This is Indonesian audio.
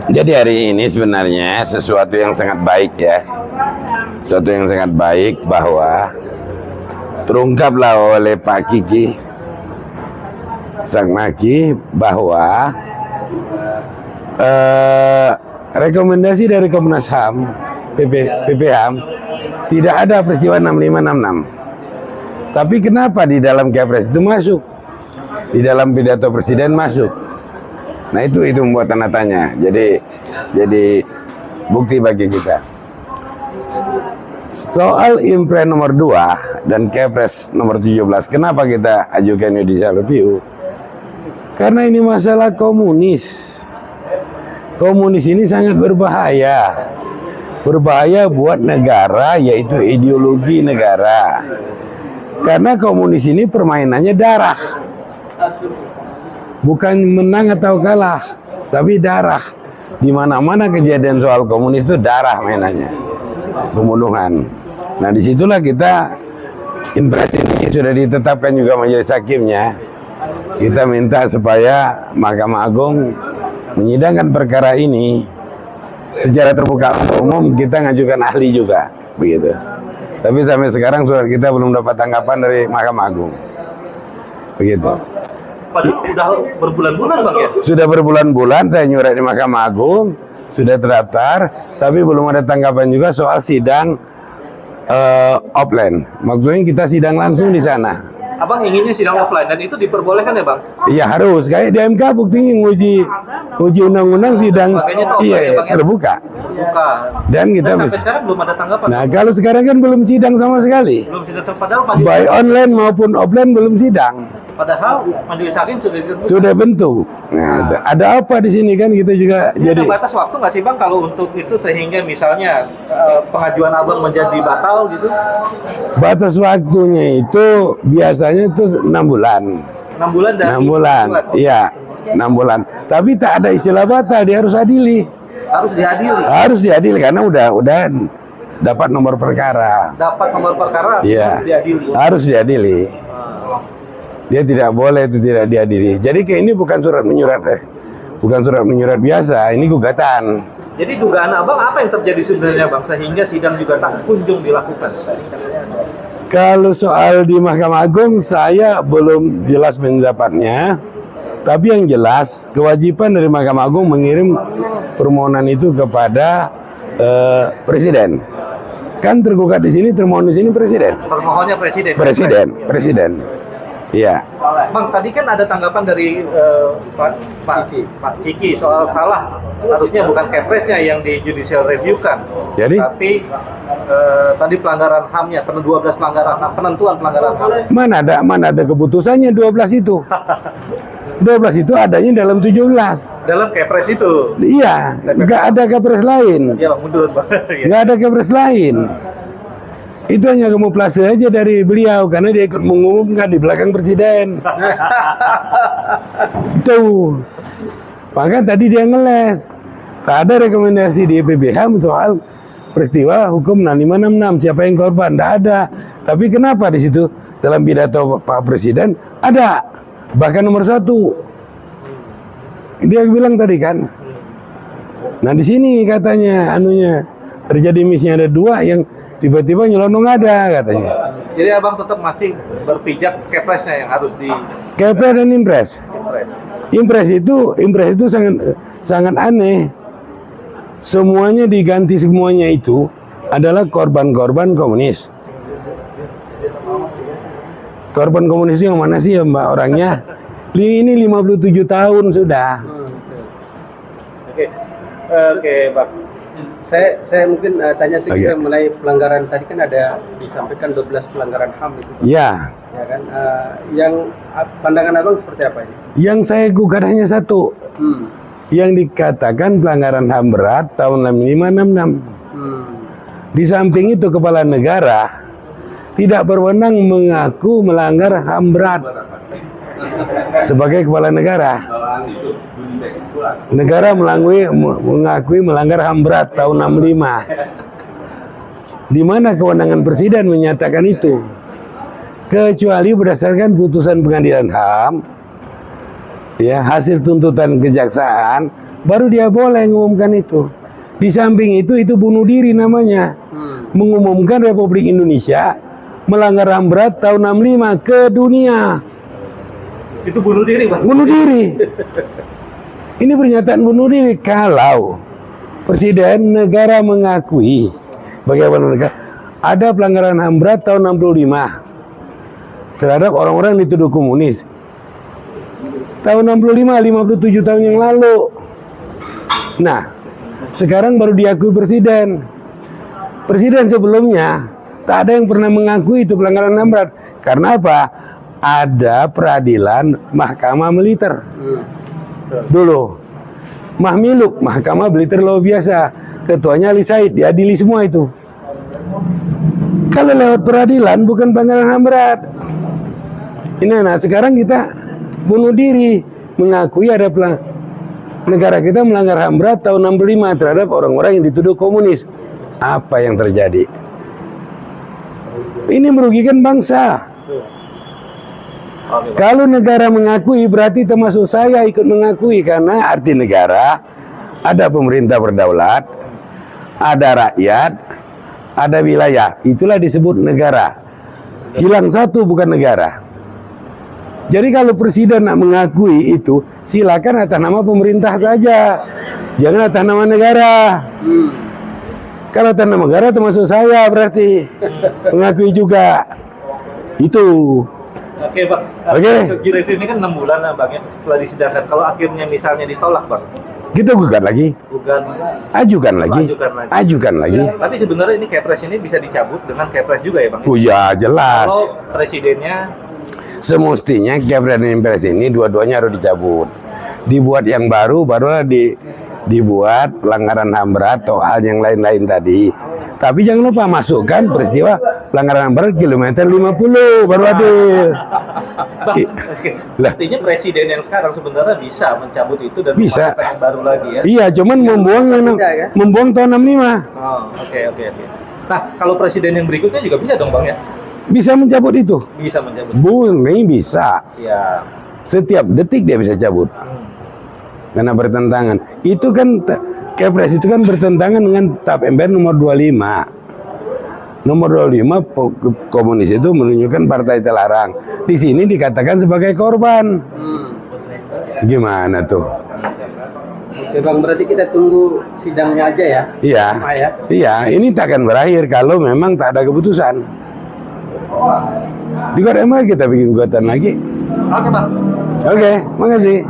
Jadi hari ini sebenarnya sesuatu yang sangat baik ya. Sesuatu yang sangat baik bahwa terungkaplah oleh Pak Kiki Sakmaki bahwa rekomendasi dari Komnas HAM, PPHAM, tidak ada peristiwa 6566. Tapi kenapa di dalam Kepres itu masuk? Di dalam pidato Presiden masuk. Nah itu membuat tanda tanya. Jadi bukti bagi kita. Soal Impres nomor 2 dan Kepres nomor 17, kenapa kita ajukan judicial review? Karena ini masalah komunis. Komunis ini sangat berbahaya. Berbahaya buat negara, yaitu ideologi negara. Karena komunis ini permainannya darah. Bukan menang atau kalah, tapi darah. Di mana-mana kejadian soal komunis itu darah mainannya, pembunuhan. Nah disitulah kita Impres ini sudah ditetapkan juga majelis hakimnya. Kita minta supaya Mahkamah Agung menyidangkan perkara ini secara terbuka umum. Kita ngajukan ahli juga, begitu. Tapi sampai sekarang surat kita belum dapat tanggapan dari Mahkamah Agung, begitu. Padahal udah berbulan-bulan Bang ya? Sudah berbulan-bulan saya nyurat di Mahkamah Agung, sudah terdaftar, tapi belum ada tanggapan juga soal sidang offline. Maksudnya kita sidang langsung di sana. Abang inginnya sidang offline dan itu diperbolehkan ya Bang? Iya harus, kayak di MK buktinya uji undang-undang sidang terbuka. Dan kita sampai sekarang belum ada tanggapan. Nah kalau sekarang kan belum sidang sama sekali. Belum sidang, padahal baik online maupun offline belum sidang. Padahal majelis hakim sudah bentuk. Nah, ada apa di sini kan kita juga ini jadi. Ada batas waktu nggak sih Bang kalau untuk itu sehingga misalnya pengajuan Abang menjadi batal gitu? Batas waktunya itu biasanya itu 6 bulan. 6 bulan dari 6 bulan. Iya, 6 bulan. Tapi tak ada istilah batal, dia harus adili. Harus diadili. Harus diadili karena udah dapat nomor perkara. Dapat nomor perkara iya. Harus diadili. Harus diadili. Dia tidak boleh itu tidak diadili. Jadi kayak ini bukan surat menyurat bukan surat menyurat biasa, ini gugatan. Jadi dugaan Abang apa yang terjadi sebenarnya Bang sehingga sidang juga tak kunjung dilakukan? Kalau soal di Mahkamah Agung saya belum jelas pendapatnya. Tapi yang jelas kewajiban dari Mahkamah Agung mengirim permohonan itu kepada Presiden. Kan tergugat di sini, termohon di sini Presiden. Permohonnya Presiden. Presiden. Iya. Bang, tadi kan ada tanggapan dari Pak Kiki soal salah. Harusnya bukan Kepresnya yang di judicial review kan. Jadi? Tapi tadi pelanggaran HAM-nya, 12 pelanggaran HAM, penentuan pelanggaran HAM. Mana ada keputusannya 12 itu. 12 itu adanya dalam 17. Dalam Kepres itu? Iya, nggak ada Kepres lain. Iya, mundur Bang. Nggak ada Kepres lain. Itu hanya kamuflase aja dari beliau karena dia ikut mengumumkan di belakang Presiden. Itu. Maka tadi dia ngeles. Tak ada rekomendasi di PPHAM soal peristiwa hukum 6566 siapa yang korban, tidak ada. Tapi kenapa di situ dalam pidato Pak Presiden ada bahkan nomor 1. Dia bilang tadi kan. Nah di sini katanya terjadi misalnya ada 2 yang tiba-tiba nyelonong ada katanya. Jadi Abang tetap masih berpijak Kepresnya yang harus di Kepres dan Impres. Impres itu sangat aneh. Semuanya diganti, semuanya itu adalah korban-korban komunis. Korban komunis itu yang mana sih ya Mbak orangnya? Ini 57 tahun sudah. Oke, Bang. Saya mungkin tanya sedikit mengenai pelanggaran tadi kan ada disampaikan 12 pelanggaran HAM itu. Iya. Ya kan, yang pandangan Abang seperti apa ini? Yang saya gugat hanya 1. Yang dikatakan pelanggaran HAM berat tahun 6566. Di samping itu kepala negara tidak berwenang mengaku melanggar HAM berat sebagai kepala negara. Negara mengakui melanggar HAM berat tahun 65. Di mana kewenangan Presiden menyatakan itu? Kecuali berdasarkan putusan pengadilan HAM, ya hasil tuntutan kejaksaan baru dia boleh mengumumkan itu. Di samping itu bunuh diri namanya. Mengumumkan Republik Indonesia melanggar HAM berat tahun 65 ke dunia. Itu bunuh diri, Bang. Bunuh diri. Ini pernyataan bunuh diri kalau presiden negara mengakui bagaimana negara ada pelanggaran HAM berat tahun 65 terhadap orang-orang yang dituduh komunis. Tahun 65, 57 tahun yang lalu. Nah, sekarang baru diakui presiden. Presiden sebelumnya tak ada yang pernah mengakui itu pelanggaran HAM berat. Karena apa? Ada peradilan mahkamah militer. Dulu. Mahmiluk, mahkamah militer luar biasa. Ketuanya Ali Said, diadili semua itu. Kalau lewat peradilan bukan pelanggaran HAM berat. Ini, nah sekarang kita bunuh diri, mengakui ada negara kita melanggar HAM berat tahun 65 terhadap orang-orang yang dituduh komunis. Apa yang terjadi? Ini merugikan bangsa. Kalau negara mengakui berarti termasuk saya ikut mengakui, karena arti negara ada pemerintah berdaulat, ada rakyat, ada wilayah. Itulah disebut negara. Hilang satu bukan negara. Jadi kalau presiden nak mengakui itu, silakan atas nama pemerintah saja, jangan atas nama negara. Kalau atas nama negara termasuk saya berarti mengakui juga. Itu. Oke, Bang. Oke. Segi review ini kan 6 bulan, Bang, ya, setelah disidangkan. Kalau akhirnya misalnya ditolak, Bang, Kita gugat lagi, bukan ajukan lagi, Ajukan lagi. ajukan lagi. Tapi sebenarnya ini Kepres ini bisa dicabut dengan Kepres juga ya, Bang? Oh ya jelas. Kalau presidennya Semestinya Kepres dan Impres ini dua-duanya harus dicabut. Dibuat yang baru, barulah dibuat pelanggaran HAM berat atau hal yang lain-lain tadi. Tapi jangan lupa masukkan peristiwa pelanggaran HAM berat kilometer 50 baru adil. Bang, oke. Artinya presiden yang sekarang sebenarnya bisa mencabut itu dan Bisa. memasukkan yang baru lagi ya? Iya, cuman membuang tahun 65. Oh, oke. Nah, kalau presiden yang berikutnya juga bisa dong, Bang, ya? Bisa mencabut itu. Bisa mencabut. Ini bisa. Ya. Setiap detik dia bisa cabut. Karena bertentangan. Itu kan Kepres itu kan bertentangan dengan TAP MPR nomor 25. Nomor 25 komunis itu menunjukkan partai terlarang. Di sini dikatakan sebagai korban. Gimana tuh? Oke Bang, berarti kita tunggu sidangnya aja ya? Iya. Sama ya? Iya, ini tak akan berakhir kalau memang tak ada keputusan. Di Korea kita bikin gugatan lagi. Oke, Bang. Oke, makasih.